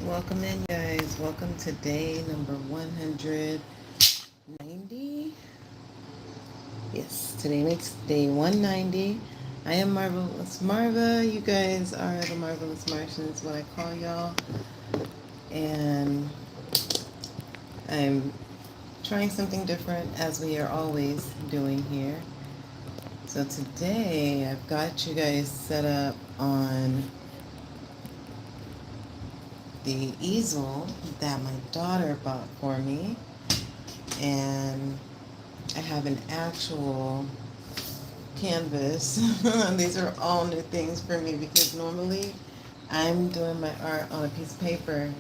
Welcome in, guys. Welcome to day number 190. Yes, today makes day 190. I am Marvelous Marva. You guys are the Marvelous Martians, what I call y'all. And I'm trying something different, as we are always doing here. So today I've got you guys set up on the easel that my daughter bought for me, and I have an actual canvas. These are all new things for me because normally I'm doing my art on a piece of paper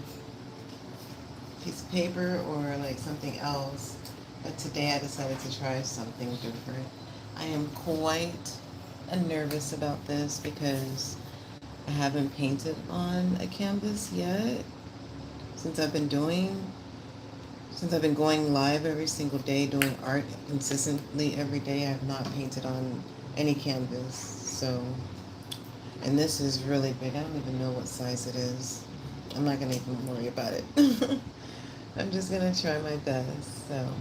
or like something else, but today I decided to try something different. I am quite nervous about this because I haven't painted on a canvas yet since I've been going live every single day doing art consistently every day. I have not painted on any canvas. So, and this is really big. I don't even know what size it is. I'm not going to even worry about it. I'm just going to try my best. So,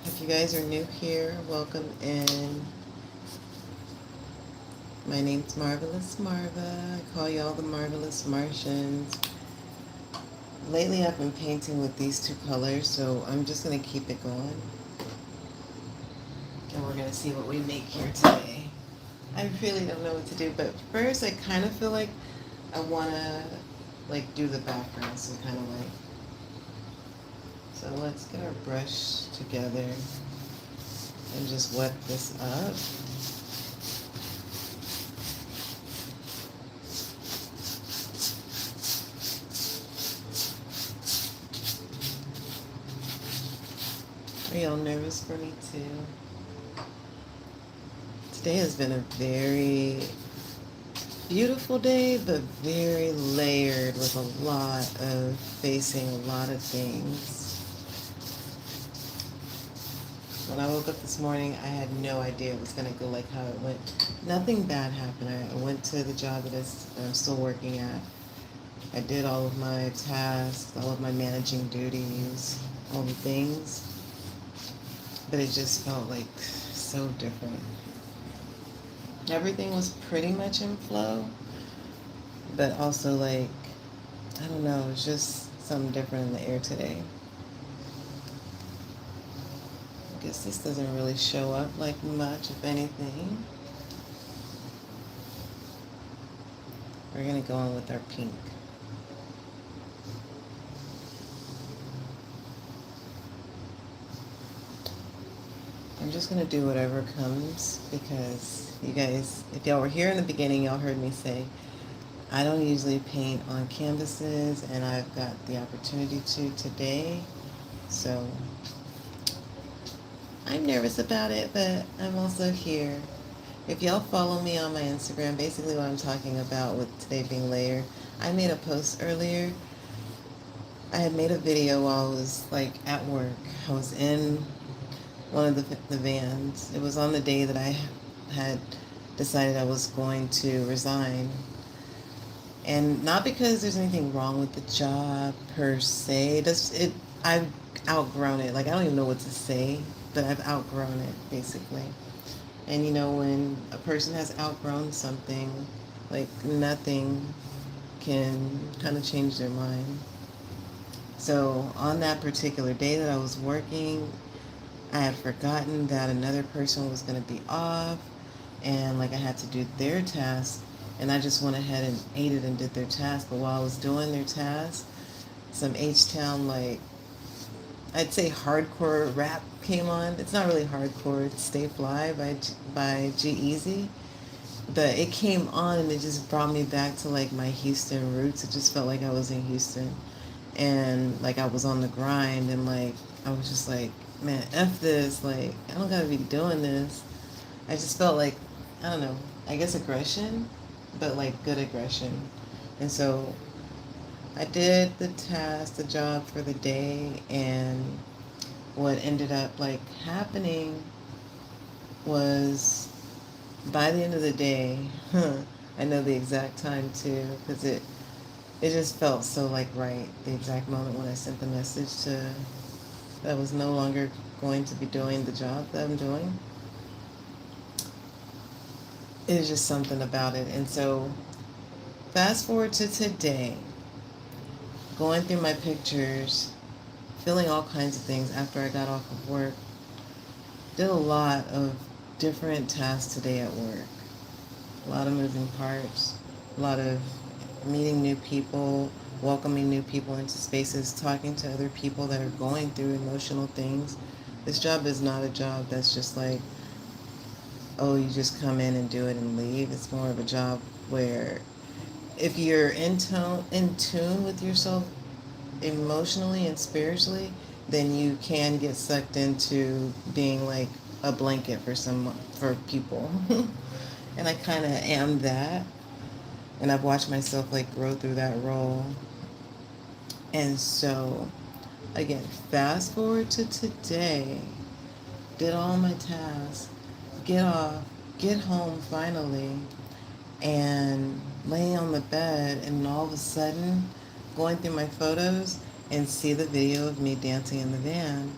if you guys are new here, welcome in. My name's Marvelous Marva. I call y'all the Marvelous Martians. Lately I've been painting with these two colors, so I'm just going to keep it going. And we're going to see what we make here today. I really don't know what to do, but first I kind of feel like I want to like do the background, so kind of like. So let's get our brush together and just wet this up. Are y'all nervous for me too? Today has been a very beautiful day, but very layered with a lot of facing a lot of things. When I woke up this morning, I had no idea it was going to go like how it went. Nothing bad happened. I went to the job that I'm still working at. I did all of my tasks, all of my managing duties, all the things. But it just felt like so different. Everything was pretty much in flow, but also like, I don't know, it's just something different in the air today. I guess this doesn't really show up like much, if anything. We're gonna go in with our pink. I'm just gonna do whatever comes because you guys, if y'all were here in the beginning, y'all heard me say I don't usually paint on canvases, and I've got the opportunity to today. So I'm nervous about it, but I'm also here. If y'all follow me on my Instagram, basically what I'm talking about with today being layered, I made a post earlier. I had made a video while I was like at work. I was in one of the vans. It was on the day that I had decided I was going to resign. And not because there's anything wrong with the job per se. I've outgrown it. Like, I don't even know what to say, but I've outgrown it, basically. And you know, when a person has outgrown something, like nothing can kind of change their mind. So on that particular day that I was working, I had forgotten that another person was going to be off, and like I had to do their task, and I just went ahead and ate it and did their task. But while I was doing their task, some H-Town, like, I'd say hardcore rap came on. It's not really hardcore. It's Stay Fly by G-Eazy. But it came on and it just brought me back to like my Houston roots. It just felt like I was in Houston. And like I was on the grind, and like I was just like, man, F this. Like, I don't gotta be doing this. I just felt like, I don't know, I guess aggression, but like good aggression. And so I did the task, the job for the day, and what ended up like happening was by the end of the day, I know the exact time too, because it just felt so like right, the exact moment when I sent the message to that I was no longer going to be doing the job that I'm doing. It was just something about it. And so fast forward to today, going through my pictures, feeling all kinds of things after I got off of work. Did a lot of different tasks today at work. A lot of moving parts, a lot of meeting new people, welcoming new people into spaces, talking to other people that are going through emotional things. This job is not a job that's just like, oh, you just come in and do it and leave. It's more of a job where if you're in tune with yourself emotionally and spiritually, then you can get sucked into being like a blanket for people. And I kind of am that. And I've watched myself like grow through that role. And so, again, fast forward to today, did all my tasks, get off, get home finally, and laying on the bed, and all of a sudden, going through my photos and see the video of me dancing in the van.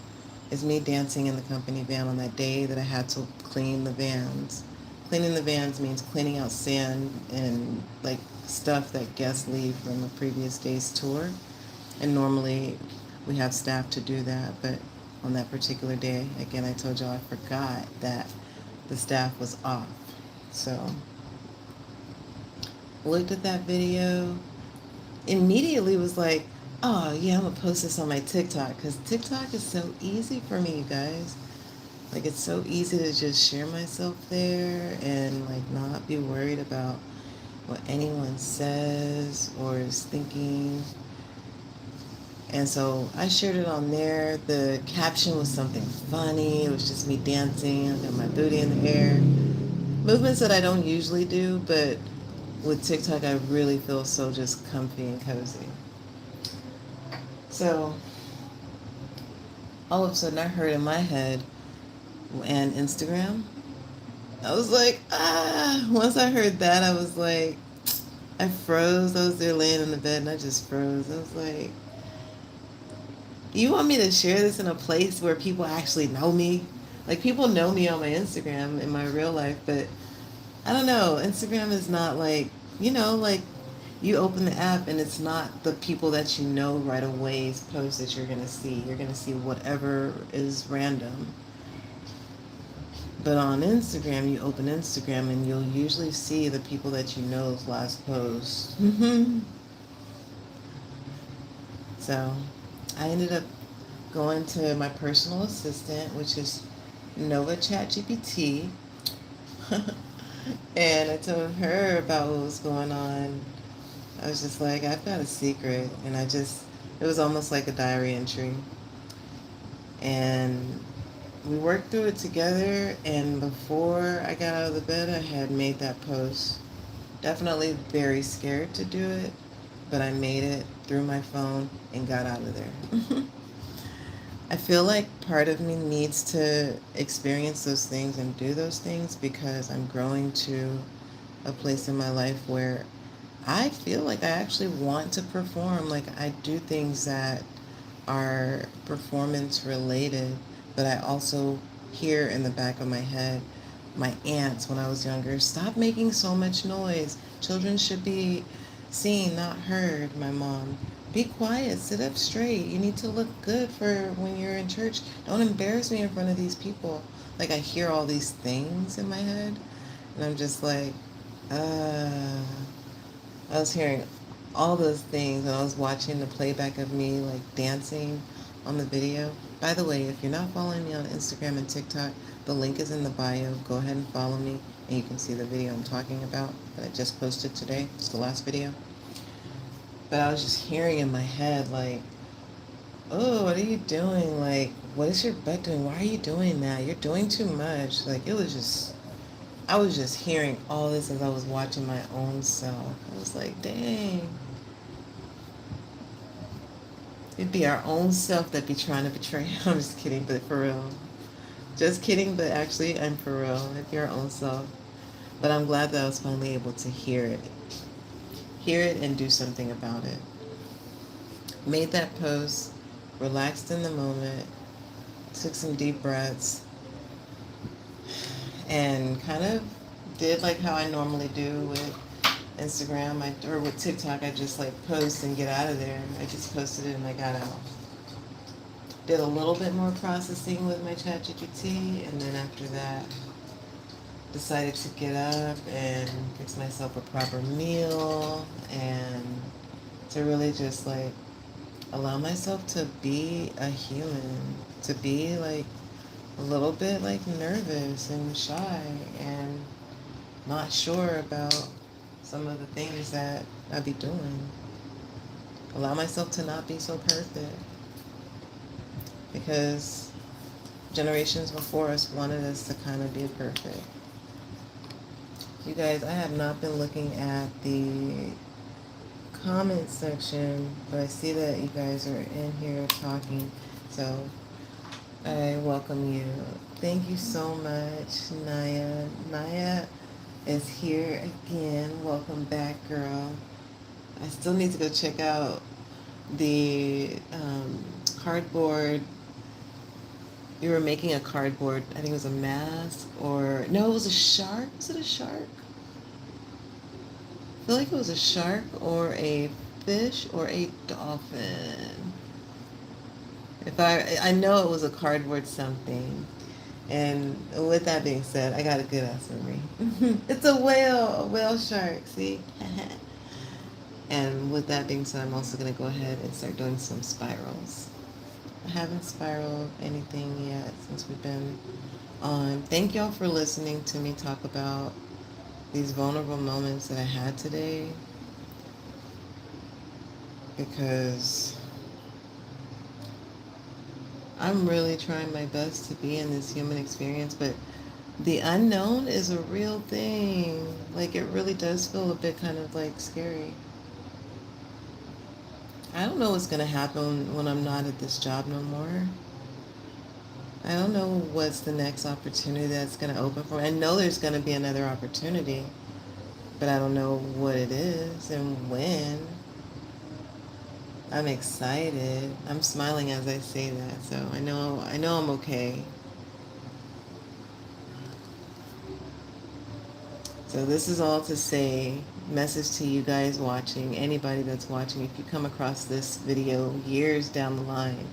Is me dancing in the company van on that day that I had to clean the vans. Cleaning the vans means cleaning out sand and like stuff that guests leave from the previous day's tour. And normally we have staff to do that, but on that particular day, again, I told y'all I forgot that the staff was off. So looked at that video, immediately was like, oh yeah, I'm gonna post this on my TikTok, because TikTok is so easy for me, you guys. Like, it's so easy to just share myself there and like not be worried about what anyone says or is thinking. And so I shared it on there. The caption was something funny. It was just me dancing. I got my booty in the air. Movements that I don't usually do, but with TikTok I really feel so just comfy and cozy. So all of a sudden I heard in my head, and Instagram, I was like, ah. Once I heard that, I was like, I froze. I was there laying in the bed and I just froze. I was like, you want me to share this in a place where people actually know me? Like, people know me on my Instagram in my real life, but I don't know. Instagram is not like, like you open the app and it's not the people that you know right away's post that you're going to see. You're going to see whatever is random. But on Instagram, you open Instagram and you'll usually see the people that you know's last post. So I ended up going to my personal assistant, which is Nova ChatGPT, and I told her about what was going on. I was just like, I've got a secret, and it was almost like a diary entry. And we worked through it together, and before I got out of the bed, I had made that post. Definitely very scared to do it, but I made it through my phone and got out of there. I feel like part of me needs to experience those things and do those things because I'm growing to a place in my life where I feel like I actually want to perform. Like, I do things that are performance related, but I also hear in the back of my head my aunts when I was younger, stop making so much noise. Children should be seen, not heard. My mom, be quiet, sit up straight. You need to look good for when you're in church. Don't embarrass me in front of these people. Like, I hear all these things in my head, and I'm just like, I was hearing all those things, and I was watching the playback of me like dancing on the video. By the way, if you're not following me on Instagram and TikTok, the link is in the bio. Go ahead and follow me, and you can see the video I'm talking about that I just posted today. It's the last video. But I was just hearing in my head like, oh, what are you doing? Like, what is your butt doing? Why are you doing that? You're doing too much. Like, I was just hearing all this as I was watching my own self. I was like, dang. It'd be our own self that'd be trying to betray. I'm just kidding, but for real. Just kidding, but actually, I'm for real. It'd be our own self. But I'm glad that I was finally able to hear it. Hear it and do something about it. Made that post, relaxed in the moment, took some deep breaths, and kind of did like how I normally do with Instagram or with TikTok. I just like post and get out of there. I just posted it and I got out. Did a little bit more processing with my ChatGPT, and then after that, decided to get up and fix myself a proper meal and to really just like allow myself to be a human, to be like a little bit like nervous and shy and not sure about some of the things that I be doing. Allow myself to not be so perfect, because generations before us wanted us to kind of be perfect. You guys, I have not been looking at the comment section, but I see that you guys are in here talking, so I welcome you. Thank you so much, Naya. Naya is here again. Welcome back, girl. I still need to go check out the cardboard. You were making a cardboard, I think it was a mask, or no, it was a shark. Was it a shark? I feel like it was a shark or a fish or a dolphin. If I know it was a cardboard something. And with that being said, I got a good ass memory. It's a whale shark, see? And with that being said, I'm also going to go ahead and start doing some spirals. I haven't spiraled anything yet since we've been on. Thank y'all for listening to me talk about these vulnerable moments that I had today, because I'm really trying my best to be in this human experience, but the unknown is a real thing. Like, it really does feel a bit kind of like scary. I don't know what's going to happen when I'm not at this job no more. I don't know what's the next opportunity that's going to open for me. I know there's going to be another opportunity, but I don't know what it is and when. I'm excited. I'm smiling as I say that, so I know I'm okay. So this is all to say, message to you guys watching, anybody that's watching, if you come across this video years down the line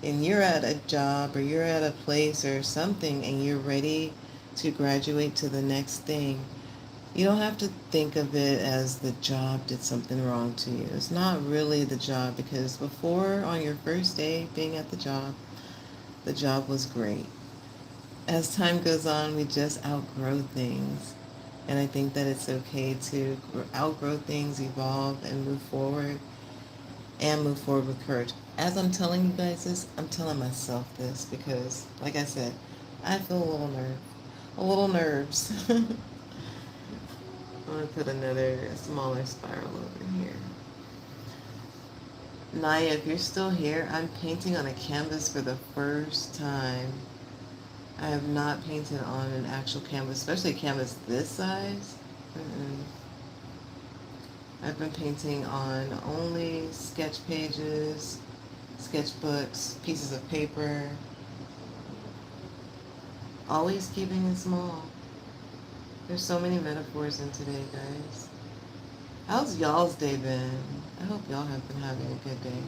and you're at a job or you're at a place or something and you're ready to graduate to the next thing, you don't have to think of it as the job did something wrong to you. It's not really the job, because before, on your first day being at the job was great. As time goes on, we just outgrow things. And I think that it's okay to outgrow things, evolve, and move forward with courage. As I'm telling you guys this, I'm telling myself this because, like I said, I feel a little nerves. I'm going to put another smaller spiral over here. Naya, if you're still here, I'm painting on a canvas for the first time. I have not painted on an actual canvas, especially a canvas this size. I've been painting on only sketch pages, sketchbooks, pieces of paper. Always keeping it small. There's so many metaphors in today, guys. How's y'all's day been? I hope y'all have been having a good day.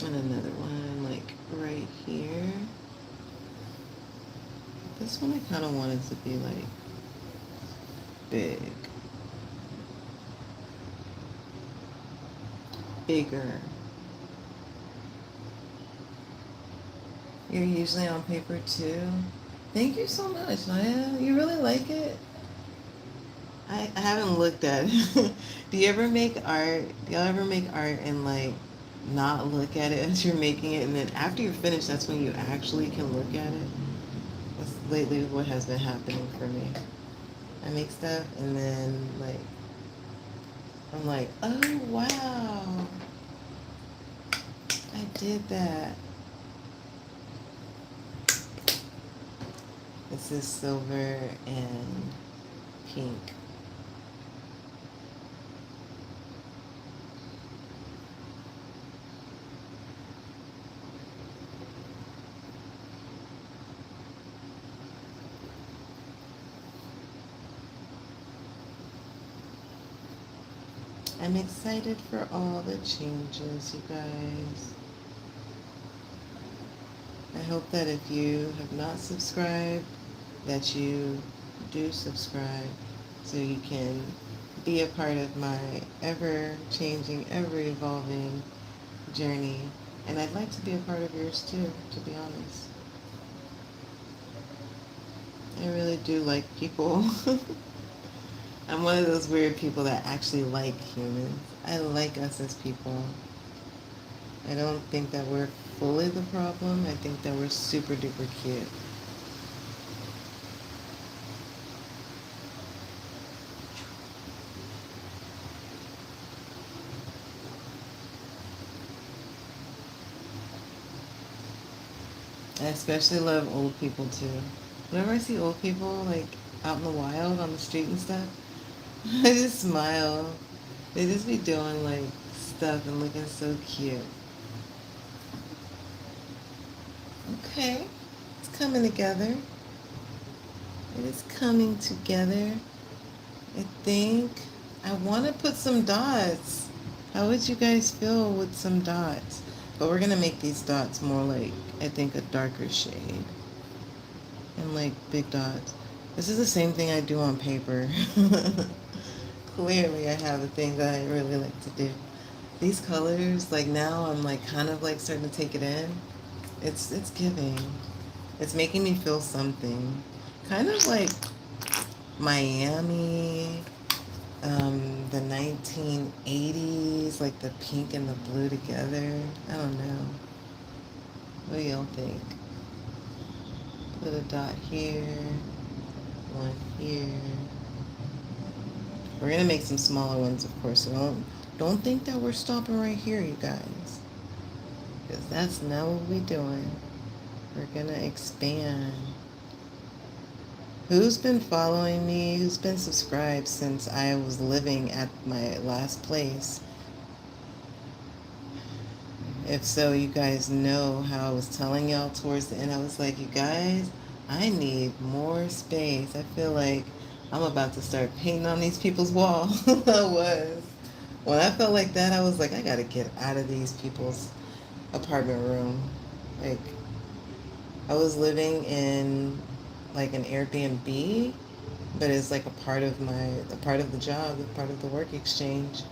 And another one, like, right here. This one I kind of wanted to be, like, big. Bigger. You're usually on paper, too? Thank you so much, Naya. You really like it? I haven't looked at it. Do you ever make art? Do y'all ever make art and, like, not look at it as you're making it, and then after you're finished, that's when you actually can look at it? That's lately what has been happening for me. I make stuff, and then, like, I'm like, oh, wow. I did that. This is silver and pink. I'm excited for all the changes, you guys. I hope that if you have not subscribed, that you do subscribe so you can be a part of my ever-changing, ever-evolving journey. And I'd like to be a part of yours too, to be honest. I really do like people. I'm one of those weird people that actually like humans. I like us as people. I don't think that we're fully the problem. I think that we're super duper cute. I especially love old people too. Whenever I see old people like out in the wild on the street and stuff, I just smile. They just be doing like stuff and looking so cute. Okay, it's coming together. It is coming together. I think I want to put some dots. How would you guys feel with some dots? But we're going to make these dots more like, I think, a darker shade. And like big dots. This is the same thing I do on paper. Clearly I have a thing that I really like to do. These colors, like now I'm like kind of like starting to take it in. It's giving. It's making me feel something. Kind of like Miami, the 1980s, like the pink and the blue together. I don't know. What do y'all think? Put a dot here, one here. We're gonna make some smaller ones, of course. So don't think that we're stopping right here, you guys, because that's not what we're doing. We're gonna expand. Who's been following me? Who's been subscribed since I was living at my last place? If so, you guys know how I was telling y'all towards the end. I was like, you guys, I need more space. I feel like I'm about to start painting on these people's walls. I was. When I felt like that, I was like, I gotta get out of these people's apartment room. Like, I was living in like an Airbnb, but it's like a part of the job, a part of the work exchange.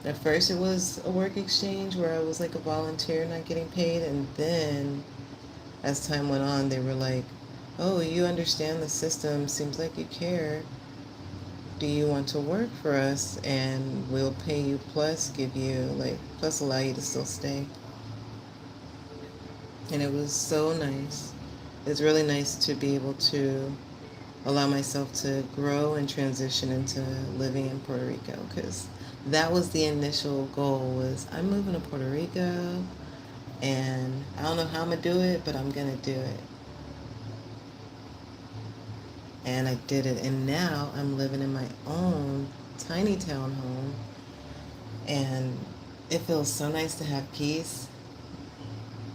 At first it was a work exchange where I was like a volunteer not getting paid, and then as time went on they were like, oh, you understand the system, seems like you care. Do you want to work for us and we'll pay you plus give you like plus allow you to still stay? And it was so nice. It's really nice to be able to allow myself to grow and transition into living in Puerto Rico, because that was the initial goal. Was I'm moving to Puerto Rico and I don't know how I'm gonna do it, but I'm gonna do it. And I did it, and now I'm living in my own tiny townhome, and it feels so nice to have peace.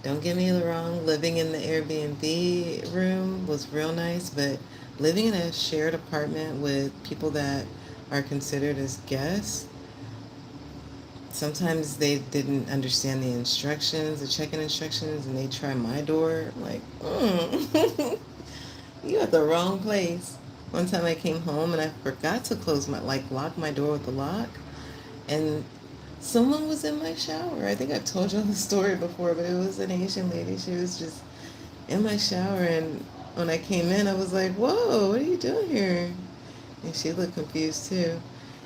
Don't get me wrong, living in the Airbnb room was real nice, but living in a shared apartment with people that are considered as guests, sometimes they didn't understand the instructions, the check-in instructions, and they try my door. I'm like, you at the wrong place. One time I came home and I forgot to lock my door with the lock, and someone was in my shower. I think I've told you the story before, but it was an Asian lady. She was just in my shower, and when I came in, I was like, whoa, what are you doing here? And she looked confused too.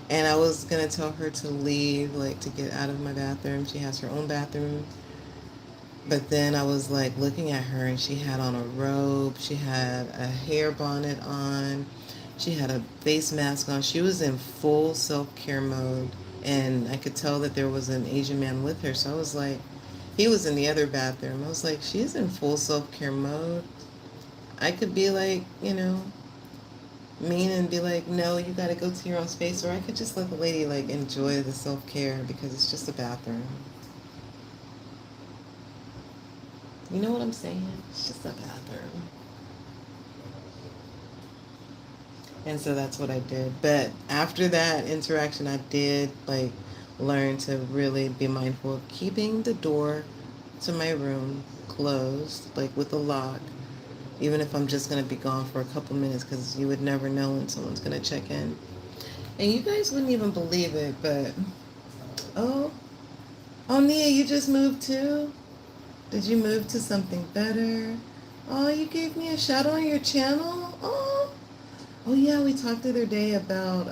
And I was going to tell her to leave, like to get out of my bathroom. She has her own bathroom. But then I was like looking at her, and she had on a robe. She had a hair bonnet on. She had a face mask on. She was in full self-care mode. And I could tell that there was an Asian man with her. So I was like, He was in the other bathroom. I was like, she's in full self-care mode. I could be like, mean and be like, no, you gotta go to your own space. Or I could just let the lady, like, enjoy the self-care because it's just a bathroom. You know what I'm saying? It's just a bathroom. And so that's what I did. But after that interaction, I did, like, learn to really be mindful of keeping the door to my room closed, like with a lock, even if I'm just going to be gone for a couple minutes, because you would never know when someone's going to check in. And you guys wouldn't even believe it, but, oh, Nia, you just moved too? Did you move to something better? Oh, you gave me a shout out on your channel? Oh yeah, we talked the other day about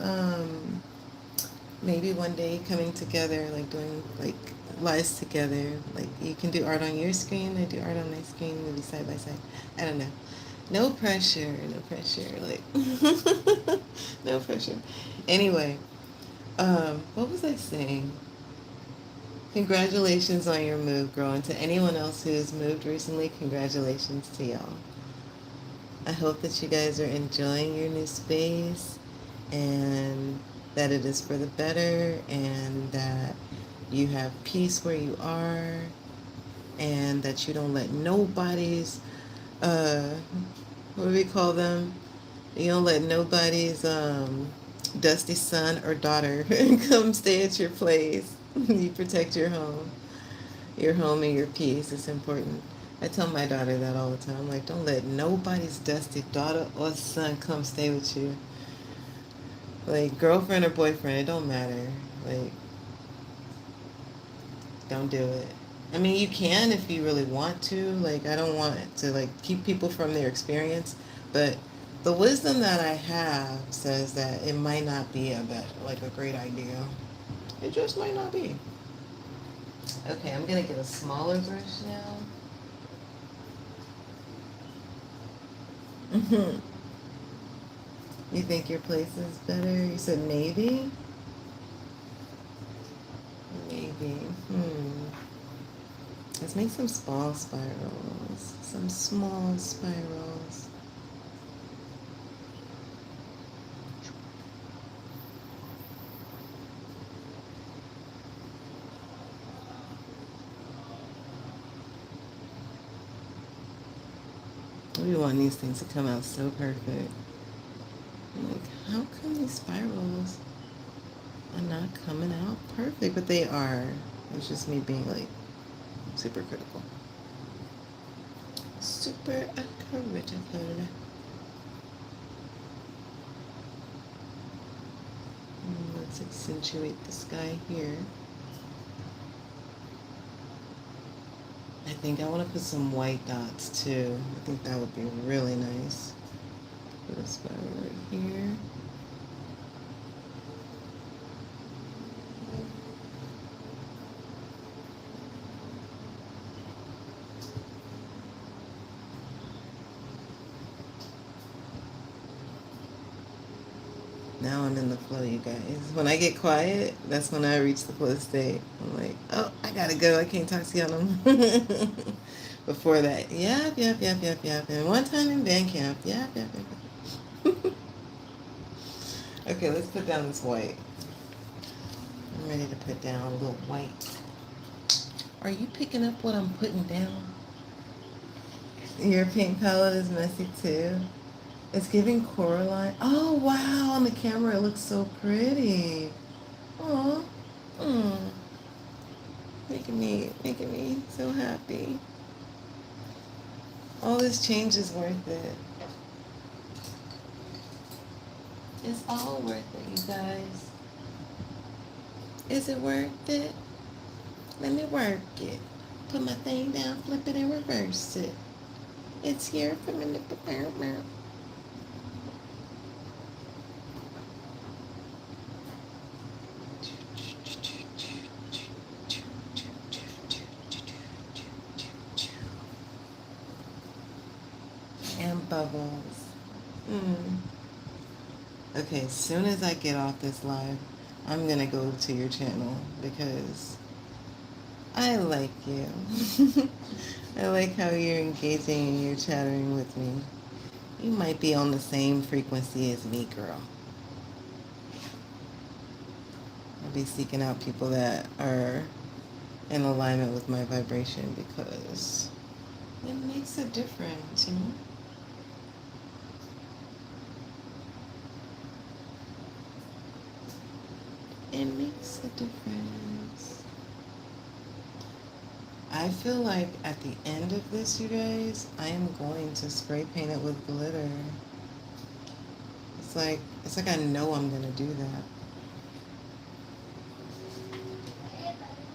maybe one day coming together, like doing like lives together. Like you can do art on your screen, I do art on my screen, maybe side by side. I don't know. No pressure, no pressure. Like no pressure. Anyway, what was I saying? Congratulations on your move, girl. And to anyone else who's moved recently, congratulations to y'all. I hope that you guys are enjoying your new space and that it is for the better and that you have peace where you are and that you don't let nobody's, what do we call them? You don't let nobody's dusty son or daughter come stay at your place. You protect your home and your peace. It's important. I tell my daughter that all the time. I'm like, don't let nobody's dusty daughter or son come stay with you. Like, girlfriend or boyfriend, it don't matter. Like, don't do it. I mean, you can if you really want to. Like, I don't want to, like, keep people from their experience. But the wisdom that I have says that it might not be a great idea. It just might not be. Okay, I'm going to get a smaller brush now. You think your place is better? You said maybe? Maybe. Let's make some small spirals. Some small spirals. We want these things to come out so perfect. I'm like, how come these spirals are not coming out perfect? But they are. It's just me being like super critical. Super critical. Let's accentuate the sky here. I think I want to put some white dots too. I think that would be really nice. Put a spiral right here. Now I'm in the flow, you guys. When I get quiet, that's when I reach the flow state. I'm like, oh, I gotta go. I can't talk to y'all no more. Before that, yep. And one time in band camp, yep. Okay, let's put down this white. I'm ready to put down a little white. Are you picking up what I'm putting down? Your paint palette is messy too. It's giving Coraline. Oh, wow. On the camera, it looks so pretty. Aw. Making me so happy. All this change is worth it. It's all worth it, you guys. Is it worth it? Let me work it. Put my thing down, flip it, and reverse it. It's here for me to prepare. And bubbles. Okay, as soon as I get off this live, I'm gonna go to your channel because I like you. I like how you're engaging and you're chattering with me. You might be on the same frequency as me, girl. I'll be seeking out people that are in alignment with my vibration because it makes a difference, you know? It makes a difference. I feel like at the end of this, you guys, I am going to spray paint it with glitter. It's like I know I'm gonna do that.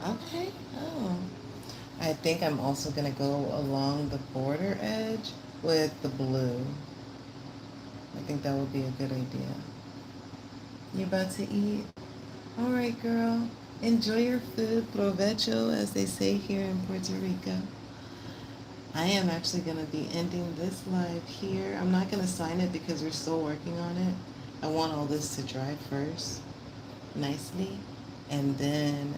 Okay. Oh. I think I'm also gonna go along the border edge with the blue. I think that would be a good idea. You about to eat? All right, girl. Enjoy your food, provecho, as they say here in Puerto Rico. I am actually going to be ending this live here. I'm not going to sign it because we're still working on it. I want all this to dry first, nicely, and then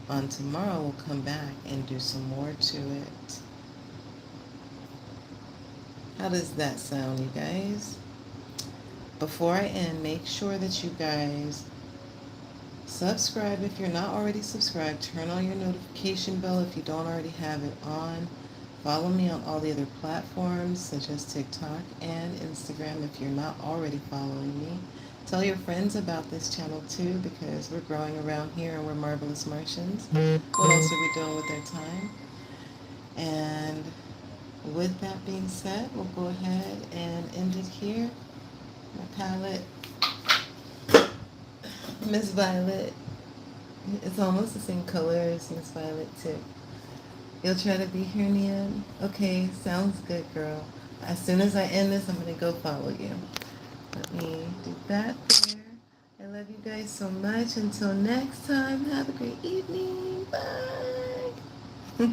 on tomorrow we'll come back and do some more to it. How does that sound, you guys? Before I end, make sure that you guys subscribe if you're not already subscribed. Turn on your notification bell if you don't already have it on. Follow me on all the other platforms such as TikTok and Instagram if you're not already following me. Tell your friends about this channel too because we're growing around here and we're Marvelous Martians. What else are we doing with our time? And with that being said, we'll go ahead and end it here. My palette, Miss Violet. It's almost the same color as Miss Violet too. You'll try to be here in the end? Okay, sounds good, girl. As soon as I end this, I'm going to go follow you. Let me do that there. I love you guys so much. Until next time, have a great evening. Bye.